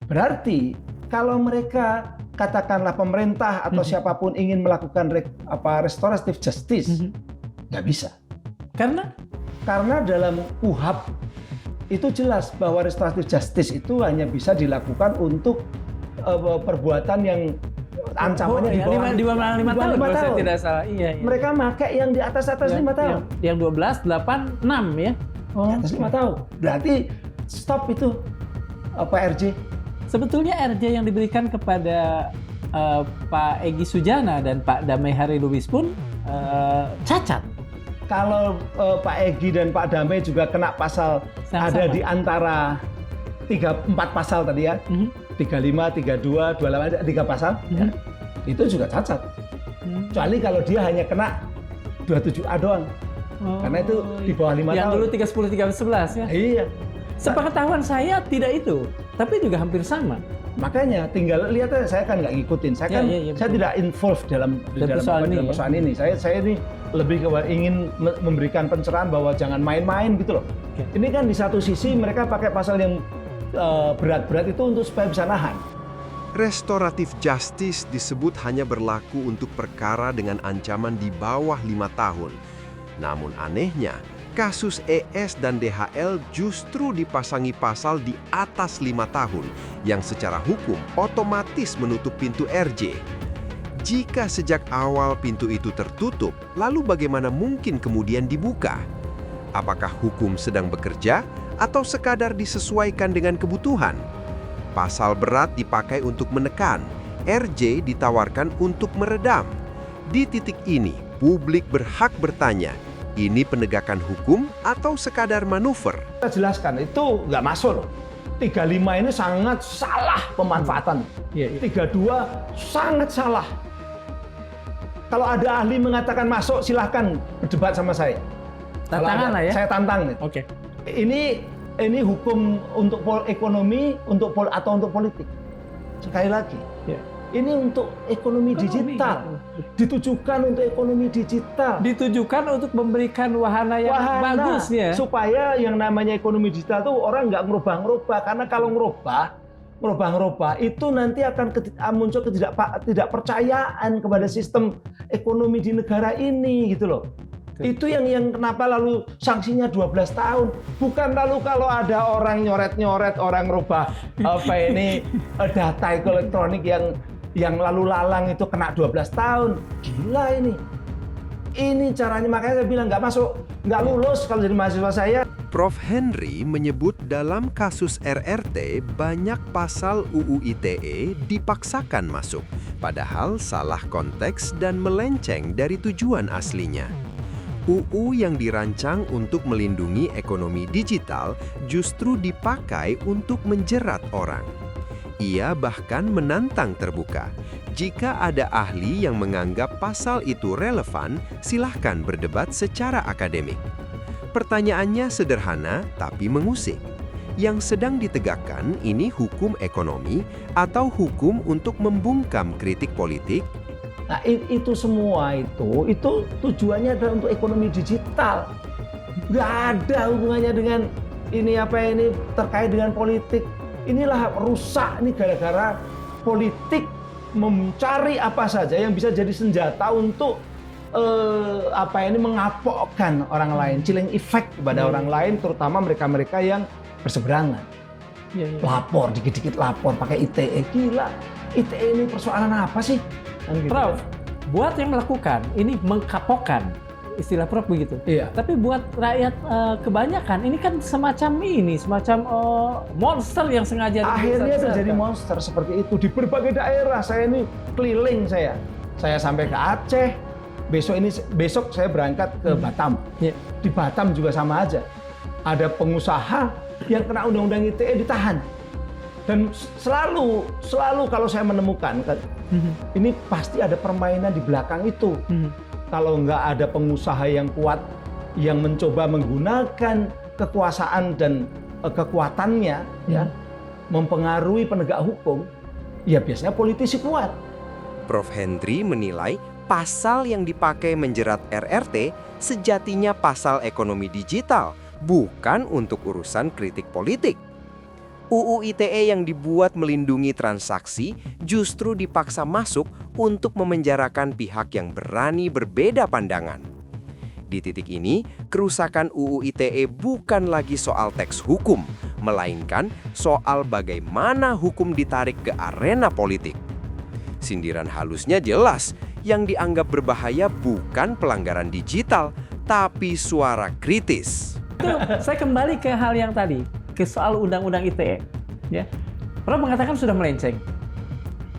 Berarti kalau mereka katakanlah pemerintah atau siapapun ingin melakukan restoratif justice, nggak bisa. Karena dalam KUHP itu jelas bahwa restoratif justice itu hanya bisa dilakukan untuk perbuatan yang ancamannya di bawah 5 tahun kalau saya tidak salah. Iya. Mereka pakai yang di atas 5 tahun. Yang 12, 8, 6 ya. Di atas 5 tahun. Berarti stop itu Pak RJ. Sebetulnya RJ yang diberikan kepada Pak Egy Sujana dan Pak Damai Hari Lubis pun cacat. Kalau Pak Egy dan Pak Damai juga kena pasal ada di antara 4 pasal tadi ya. 35, 32, 28, 3 pasal, ya, itu juga cacat. Kecuali kalau dia hanya kena 27A doang. Karena itu di bawah 5 tahun. Yang dulu 310, 311 ya? Iya. Sepengetahuan saya tidak itu, tapi juga hampir sama. Makanya tinggal lihat aja, saya kan nggak ngikutin. Saya saya tidak involved dalam persoalan ini. Saya ini lebih ingin memberikan pencerahan bahwa jangan main-main gitu loh. Ini kan di satu sisi mereka pakai pasal yang berat-berat itu untuk supaya bisa nahan. Restoratif justice disebut hanya berlaku untuk perkara dengan ancaman di bawah 5 tahun. Namun anehnya, kasus ES dan DHL justru dipasangi pasal di atas 5 tahun yang secara hukum otomatis menutup pintu RJ. Jika sejak awal pintu itu tertutup, lalu bagaimana mungkin kemudian dibuka? Apakah hukum sedang bekerja atau sekadar disesuaikan dengan kebutuhan? Pasal berat dipakai untuk menekan, RJ ditawarkan untuk meredam. Di titik ini, publik berhak bertanya, ini penegakan hukum atau sekadar manuver? Kita jelaskan, itu nggak masuk loh. 35 ini sangat salah pemanfaatan. 32 sangat salah. Kalau ada ahli mengatakan masuk, silahkan berdebat sama saya. Tantangan lah ya? Saya tantang nih. Oke. Ini hukum untuk ekonomi, atau untuk politik. Sekali lagi, ini untuk ekonomi digital. Ditujukan untuk ekonomi digital. Ditujukan untuk memberikan wahana yang bagus ya. Supaya yang namanya ekonomi digital tuh orang nggak ngerubah-ngerubah. Karena kalau ngerubah itu nanti akan muncul ketidakpercayaan kepada sistem ekonomi di negara ini gitu loh. Itu yang kenapa lalu sanksinya 12 tahun. Bukan lalu kalau ada orang nyoret-nyoret, orang ngerubah data elektronik yang lalu lalang itu kena 12 tahun. Gila ini. Ini caranya, makanya saya bilang nggak lulus kalau jadi mahasiswa saya. Prof. Henry menyebut dalam kasus RRT banyak pasal UU ITE dipaksakan masuk, padahal salah konteks dan melenceng dari tujuan aslinya. UU yang dirancang untuk melindungi ekonomi digital justru dipakai untuk menjerat orang. Ia bahkan menantang terbuka. Jika ada ahli yang menganggap pasal itu relevan, silahkan berdebat secara akademik. Pertanyaannya sederhana tapi mengusik. Yang sedang ditegakkan ini hukum ekonomi atau hukum untuk membungkam kritik politik? Nah, itu semua itu tujuannya adalah untuk ekonomi digital. Nggak ada hubungannya dengan ini terkait dengan politik. Inilah rusak ini gara-gara politik mencari apa saja yang bisa jadi senjata untuk mengapokkan orang lain, chilling effect kepada orang lain, terutama mereka-mereka yang berseberangan. Lapor, dikit-dikit lapor pakai ITE. Gila, ITE ini persoalan apa sih? Prof, buat yang melakukan ini mengkapokkan, istilah Prof begitu. Iya. Tapi buat rakyat kebanyakan ini kan semacam monster yang sengaja. Akhirnya terjadi monster seperti itu di berbagai daerah. Saya ini keliling saya sampai ke Aceh. Besok saya berangkat ke Batam. Di Batam juga sama aja. Ada pengusaha yang kena undang-undang ITE ditahan. Dan selalu kalau saya menemukan ini pasti ada permainan di belakang itu. Kalau nggak ada pengusaha yang kuat yang mencoba menggunakan kekuasaan dan kekuatannya mempengaruhi penegak hukum, ya biasanya politisi kuat. Prof. Henry menilai pasal yang dipakai menjerat RRT sejatinya pasal ekonomi digital, bukan untuk urusan kritik politik. UU ITE yang dibuat melindungi transaksi justru dipaksa masuk untuk memenjarakan pihak yang berani berbeda pandangan. Di titik ini, kerusakan UU ITE bukan lagi soal teks hukum, melainkan soal bagaimana hukum ditarik ke arena politik. Sindiran halusnya jelas, yang dianggap berbahaya bukan pelanggaran digital, tapi suara kritis. Itu saya kembali ke hal yang tadi, ke soal undang-undang ITE. Ya, Prof mengatakan sudah melenceng.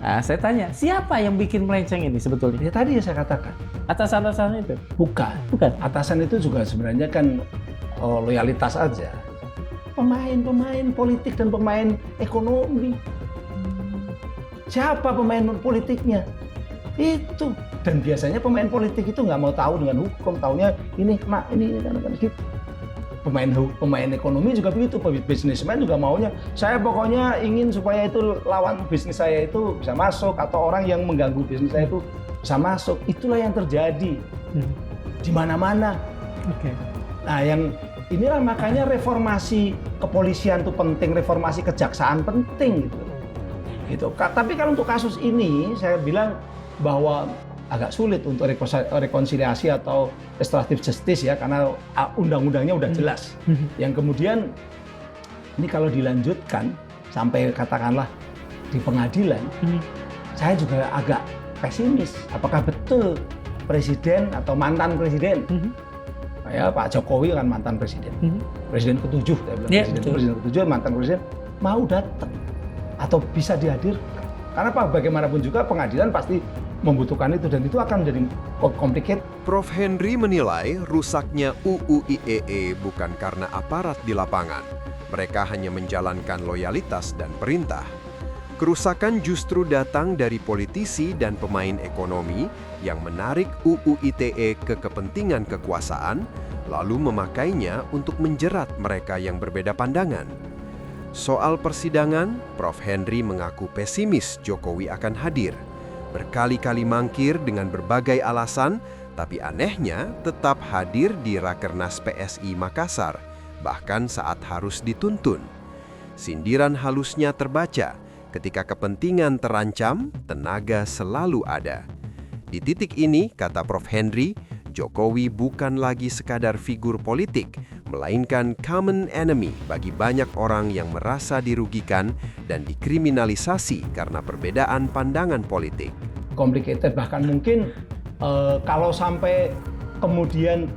Nah, saya tanya, siapa yang bikin melenceng ini sebetulnya? Ya tadi yang saya katakan. Atasan-atasan itu? Bukan. Atasan itu juga sebenarnya kan loyalitas aja. Pemain politik dan pemain ekonomi. Siapa pemain politiknya? Itu. Dan biasanya pemain politik itu nggak mau tahu dengan hukum, taunya ini kena, ini kan gitu. Pemain ekonomi juga begitu, bisnismen juga maunya, saya pokoknya ingin supaya itu lawan bisnis saya itu bisa masuk, atau orang yang mengganggu bisnis saya itu bisa masuk. Itulah yang terjadi di mana-mana. Nah, yang inilah makanya reformasi kepolisian itu penting, reformasi kejaksaan penting gitu. Tapi kalau untuk kasus ini saya bilang bahwa agak sulit untuk rekonsiliasi atau restoratif justice ya, karena undang-undangnya udah jelas. Yang kemudian ini kalau dilanjutkan sampai katakanlah di pengadilan, saya juga agak pesimis. Apakah betul presiden atau mantan presiden, ya Pak Jokowi kan mantan presiden, presiden ke-7, presiden ke-7 mantan presiden mau datang atau bisa dihadirkan? Karena bagaimanapun juga pengadilan pasti membutuhkan itu, dan itu akan menjadi complicated. Prof. Henry menilai rusaknya UU ITE bukan karena aparat di lapangan. Mereka hanya menjalankan loyalitas dan perintah. Kerusakan justru datang dari politisi dan pemain ekonomi yang menarik UU ITE ke kepentingan kekuasaan, lalu memakainya untuk menjerat mereka yang berbeda pandangan. Soal persidangan, Prof. Henry mengaku pesimis Jokowi akan hadir. Berkali-kali mangkir dengan berbagai alasan, tapi anehnya tetap hadir di Rakernas PSI Makassar, bahkan saat harus dituntun. Sindiran halusnya terbaca, ketika kepentingan terancam, tenaga selalu ada. Di titik ini, kata Prof. Henry, Jokowi bukan lagi sekadar figur politik, melainkan common enemy bagi banyak orang yang merasa dirugikan dan dikriminalisasi karena perbedaan pandangan politik. Complicated, bahkan mungkin kalau sampai kemudian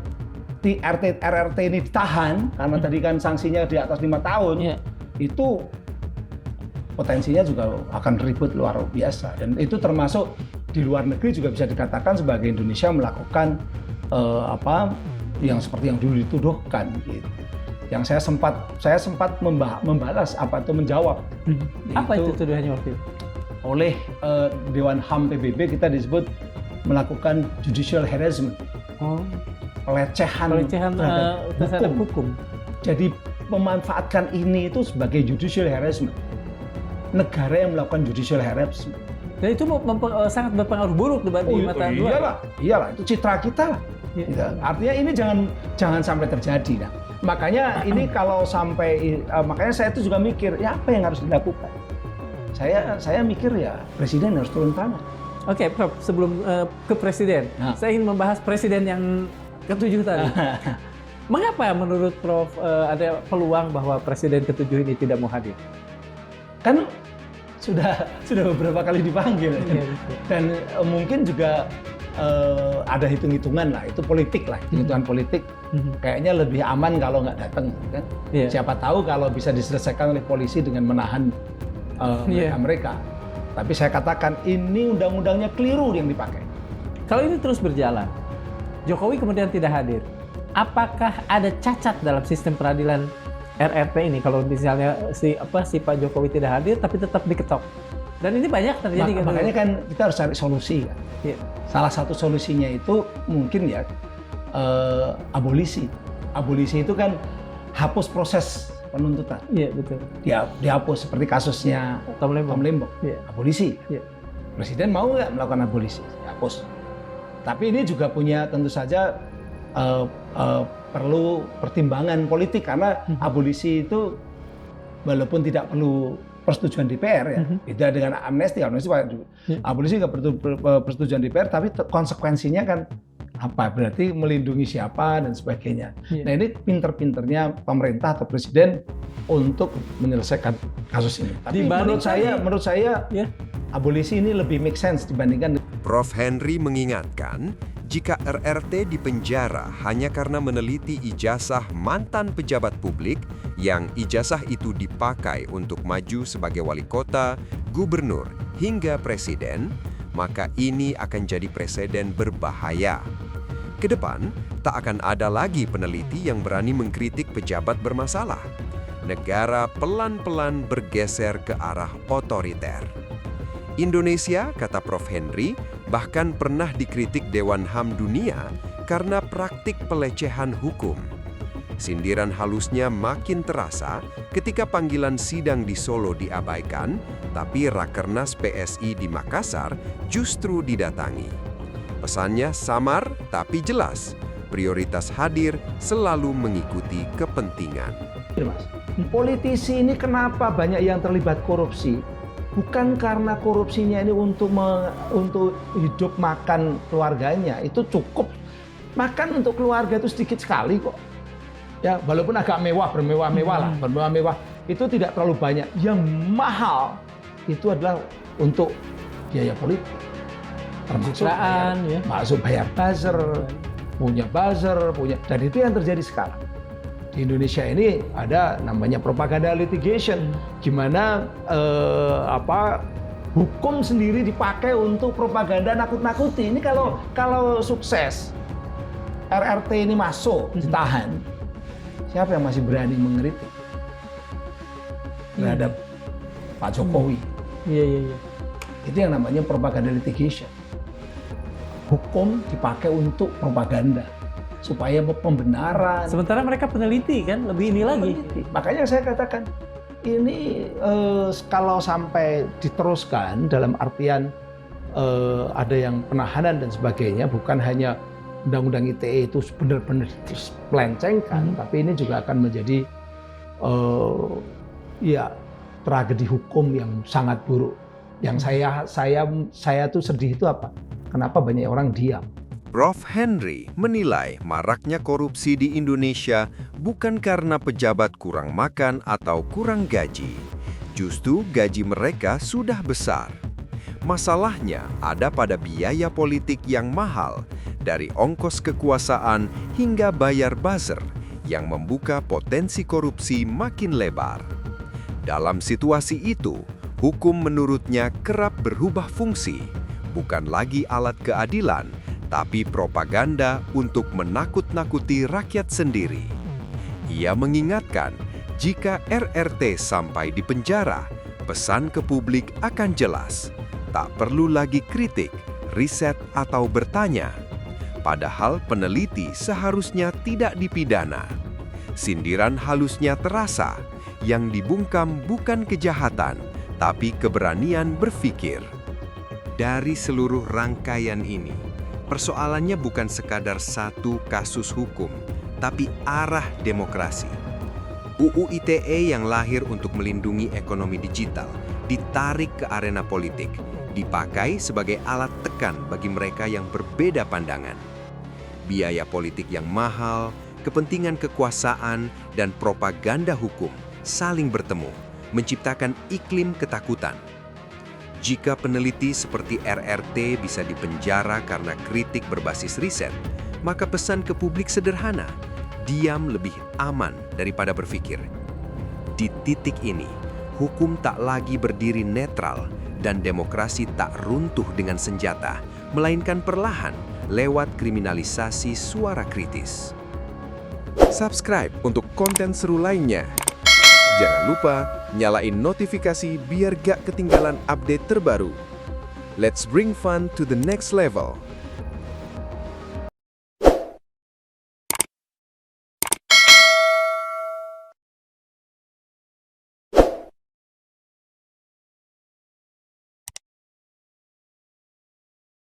RRT ini ditahan, karena tadi kan sanksinya di atas 5 tahun, itu potensinya juga akan ribut luar biasa. Dan itu termasuk di luar negeri juga bisa dikatakan sebagai Indonesia melakukan yang seperti yang dulu dituduhkan gitu. Yang saya sempat membalas menjawab. Apa itu tuduhannya waktu itu? Oleh Dewan HAM PBB kita disebut melakukan judicial harassment. Pelecehan terhadap hukum. Jadi memanfaatkan ini itu sebagai judicial harassment. Negara yang melakukan judicial harassment. Dan itu sangat berpengaruh buruk di mata luar. Iyalah, itu citra kita lah. Gitu. Artinya ini jangan sampai terjadi. Nah, makanya ini kalau sampai, makanya saya itu juga mikir, ya apa yang harus dilakukan? Saya mikir ya presiden harus turun tangan. Oke, Prof, sebelum ke presiden, saya ingin membahas presiden yang ke-7 tadi. Mengapa menurut Prof ada peluang bahwa presiden ke-7 ini tidak mau hadir? Kan sudah beberapa kali dipanggil, dan mungkin juga ada hitung-hitungan lah, itu politik lah, hitungan politik. Kayaknya lebih aman kalau nggak datang, kan? Siapa tahu kalau bisa diselesaikan oleh polisi dengan menahan mereka. Tapi saya katakan ini undang-undangnya keliru yang dipakai. Kalau ini terus berjalan, Jokowi kemudian tidak hadir, apakah ada cacat dalam sistem peradilan RRT ini kalau misalnya si Pak Jokowi tidak hadir tapi tetap diketok? Dan ini banyak terjadi. Makanya kan kita harus cari solusi kan. Salah satu solusinya itu mungkin ya abolisi. Abolisi itu kan hapus proses penuntutan. Iya, betul. Dihapus seperti kasusnya Tom Lembong. Abolisi. Presiden mau nggak melakukan abolisi? Hapus. Tapi ini juga punya tentu saja perlu pertimbangan politik, karena abolisi itu walaupun tidak perlu persetujuan DPR ya. Beda dengan amnesti abolisi nggak perlu persetujuan DPR, tapi konsekuensinya kan apa? Berarti melindungi siapa dan sebagainya. Nah ini pinter-pinternya pemerintah atau presiden untuk menyelesaikan kasus ini. Tapi menurut saya abolisi ini lebih make sense dibandingkan. Prof. Henry mengingatkan, jika RRT dipenjara hanya karena meneliti ijazah mantan pejabat publik yang ijazah itu dipakai untuk maju sebagai wali kota, gubernur, hingga presiden, maka ini akan jadi preseden berbahaya. Kedepan, tak akan ada lagi peneliti yang berani mengkritik pejabat bermasalah. Negara pelan-pelan bergeser ke arah otoriter. Indonesia, kata Prof. Henry, bahkan pernah dikritik Dewan HAM Dunia karena praktik pelecehan hukum. Sindiran halusnya makin terasa ketika panggilan sidang di Solo diabaikan, tapi Rakernas PSI di Makassar justru didatangi. Pesannya samar tapi jelas, prioritas hadir selalu mengikuti kepentingan. Mas, politisi ini kenapa banyak yang terlibat korupsi? Bukan karena korupsinya ini untuk hidup makan keluarganya, itu cukup makan untuk keluarga itu sedikit sekali kok. Ya, walaupun agak bermewah-mewah lah, bermewah-mewah itu tidak terlalu banyak. Yang mahal itu adalah untuk biaya politik, termasuk bayar buzzer, punya dan itu yang terjadi sekarang. Di Indonesia ini ada namanya propaganda litigation, gimana hukum sendiri dipakai untuk propaganda nakut-nakuti. Ini kalau sukses RRT ini masuk ditahan, siapa yang masih berani mengkritik terhadap Pak Jokowi? Iya. Itu yang namanya propaganda litigation. Hukum dipakai untuk propaganda supaya pembenaran. Sementara mereka peneliti kan, lebih ini lagi. Makanya saya katakan ini kalau sampai diteruskan dalam artian ada yang penahanan dan sebagainya, bukan hanya undang-undang ITE itu benar-benar dipelencengkan, tapi ini juga akan menjadi tragedi hukum yang sangat buruk. Yang saya tuh sedih itu apa? Kenapa banyak orang diam? Prof. Henry menilai maraknya korupsi di Indonesia bukan karena pejabat kurang makan atau kurang gaji. Justru gaji mereka sudah besar. Masalahnya ada pada biaya politik yang mahal, dari ongkos kekuasaan hingga bayar buzzer, yang membuka potensi korupsi makin lebar. Dalam situasi itu, hukum menurutnya kerap berubah fungsi, bukan lagi alat keadilan, tapi propaganda untuk menakut-nakuti rakyat sendiri. Ia mengingatkan, jika RRT sampai di penjara, pesan ke publik akan jelas. Tak perlu lagi kritik, riset, atau bertanya. Padahal peneliti seharusnya tidak dipidana. Sindiran halusnya terasa, yang dibungkam bukan kejahatan, tapi keberanian berpikir. Dari seluruh rangkaian ini, persoalannya bukan sekadar satu kasus hukum, tapi arah demokrasi. UU ITE yang lahir untuk melindungi ekonomi digital ditarik ke arena politik, dipakai sebagai alat tekan bagi mereka yang berbeda pandangan. Biaya politik yang mahal, kepentingan kekuasaan, dan propaganda hukum saling bertemu, menciptakan iklim ketakutan. Jika peneliti seperti RRT bisa dipenjara karena kritik berbasis riset, maka pesan ke publik sederhana, diam lebih aman daripada berpikir. Di titik ini, hukum tak lagi berdiri netral dan demokrasi tak runtuh dengan senjata, melainkan perlahan lewat kriminalisasi suara kritis. Subscribe untuk konten seru lainnya. Jangan lupa nyalain notifikasi biar gak ketinggalan update terbaru. Let's bring fun to the next level.